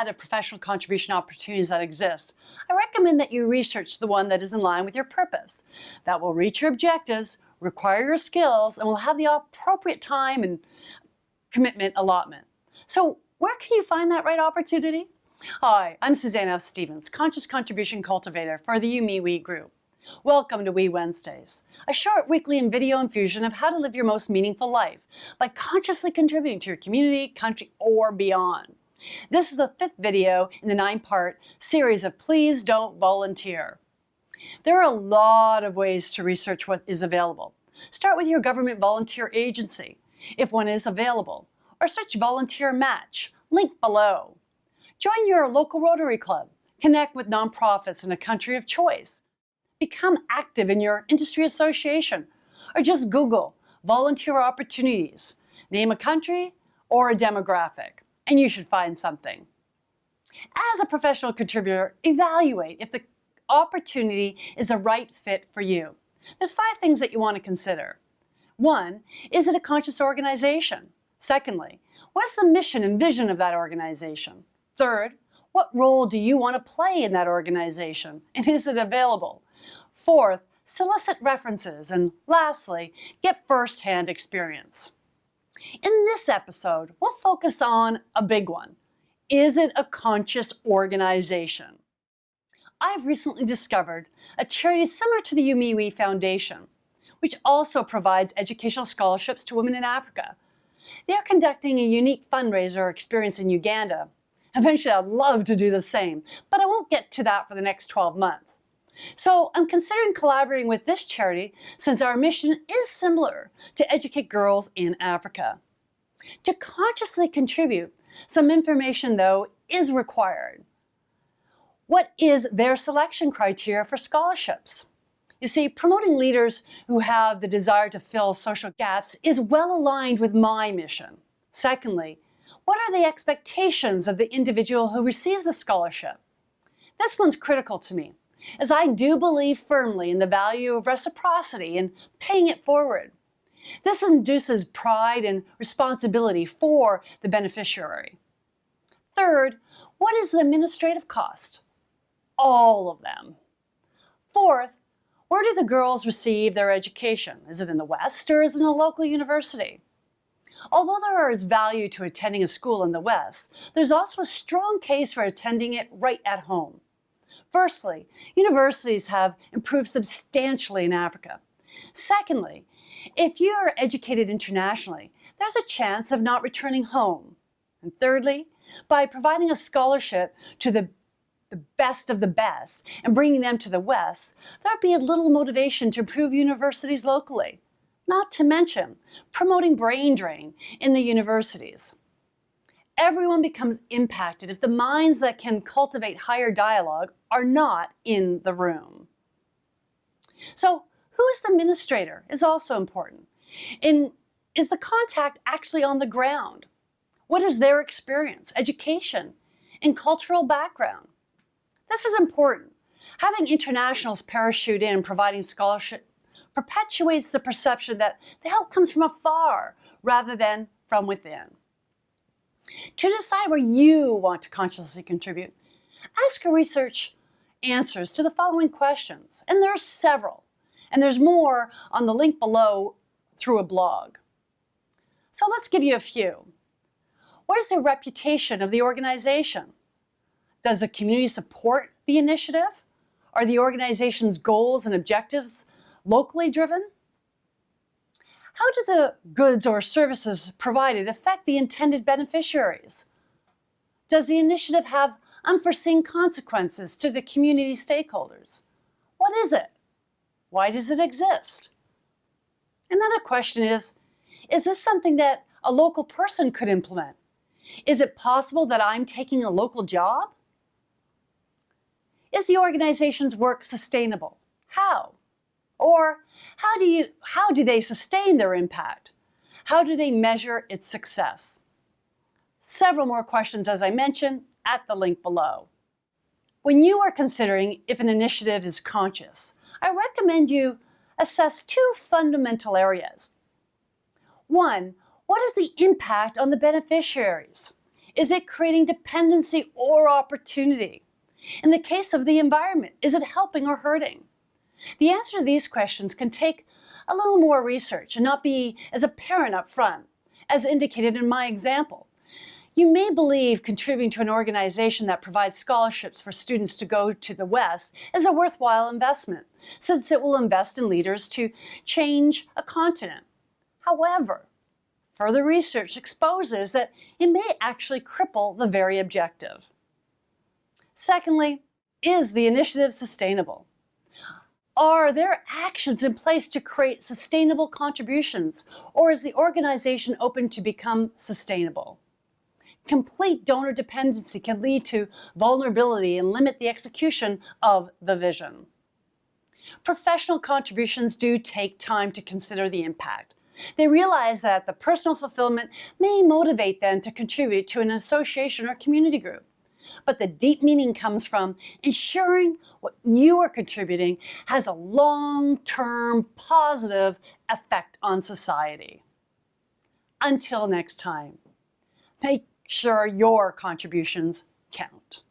set of professional contribution opportunities that exist, I recommend that you research the one that is in line with your purpose, that will reach your objectives, require your skills, and will have the appropriate time and commitment allotment. So where can you find that right opportunity? Hi, I'm Suzanne F. Stevens, Conscious Contribution Cultivator for the YouMeWe Group. Welcome to weWednesdays, a short weekly and video infusion of how to live your most meaningful life by consciously contributing to your community, country, or beyond. This is the 5th video in the 9-part series of Please Don't Volunteer. There are a lot of ways to research what is available. Start with your government volunteer agency, if one is available, or search Volunteer Match, link below. Join your local Rotary Club, connect with nonprofits in a country of choice, become active in your industry association, or just Google volunteer opportunities. Name a country or a demographic, and you should find something. As a professional contributor, evaluate if the opportunity is a right fit for you. There's 5 things that you want to consider. 1, is it a conscious organization? Secondly, what's the mission and vision of that organization? Third, what role do you want to play in that organization, and is it available? Fourth, solicit references, and lastly, get first-hand experience. In this episode, we'll focus on a big one. Is it a conscious organization? I've recently discovered a charity similar to the YouMeWe Foundation, which also provides educational scholarships to women in Africa. They are conducting a unique fundraiser experience in Uganda. Eventually, I'd love to do the same, but I won't get to that for the next 12 months. So I'm considering collaborating with this charity since our mission is similar to educate girls in Africa. To consciously contribute, some information, though, is required. What is their selection criteria for scholarships? You see, promoting leaders who have the desire to fill social gaps is well aligned with my mission. Secondly, what are the expectations of the individual who receives a scholarship? This one's critical to me, as I do believe firmly in the value of reciprocity and paying it forward. This induces pride and responsibility for the beneficiary. Third, what is the administrative cost? All of them. Fourth, where do the girls receive their education? Is it in the West or is it in a local university? Although there is value to attending a school in the West, there's also a strong case for attending it right at home. Firstly, universities have improved substantially in Africa. Secondly, if you are educated internationally, there's a chance of not returning home. And thirdly, by providing a scholarship to the best of the best and bringing them to the West, there'd be a little motivation to improve universities locally, not to mention promoting brain drain in the universities. Everyone becomes impacted if the minds that can cultivate higher dialogue are not in the room. So, who is the administrator is also important. Is the contact actually on the ground? What is their experience, education, and cultural background? This is important. Having internationals parachute in providing scholarship perpetuates the perception that the help comes from afar rather than from within. To decide where you want to consciously contribute, ask or research answers to the following questions. And there's several. And there's more on the link below through a blog. So let's give you a few. What is the reputation of the organization? Does the community support the initiative? Are the organization's goals and objectives locally driven? How do the goods or services provided affect the intended beneficiaries? Does the initiative have unforeseen consequences to the community stakeholders? What is it? Why does it exist? Another question is this something that a local person could implement? Is it possible that I'm taking a local job? Is the organization's work sustainable? How? Or how do they sustain their impact? How do they measure its success? Several more questions, as I mentioned, at the link below. When you are considering if an initiative is conscious, I recommend you assess 2 fundamental areas. 1, what is the impact on the beneficiaries? Is it creating dependency or opportunity? In the case of the environment, is it helping or hurting? The answer to these questions can take a little more research and not be as apparent up front, as indicated in my example. You may believe contributing to an organization that provides scholarships for students to go to the West is a worthwhile investment, since it will invest in leaders to change a continent. However, further research exposes that it may actually cripple the very objective. Secondly, is the initiative sustainable? Are there actions in place to create sustainable contributions, or is the organization open to become sustainable? Complete donor dependency can lead to vulnerability and limit the execution of the vision. Professional contributions do take time to consider the impact. They realize that the personal fulfillment may motivate them to contribute to an association or community group. But the deep meaning comes from ensuring what you are contributing has a long-term positive effect on society. Until next time, make sure your contributions count.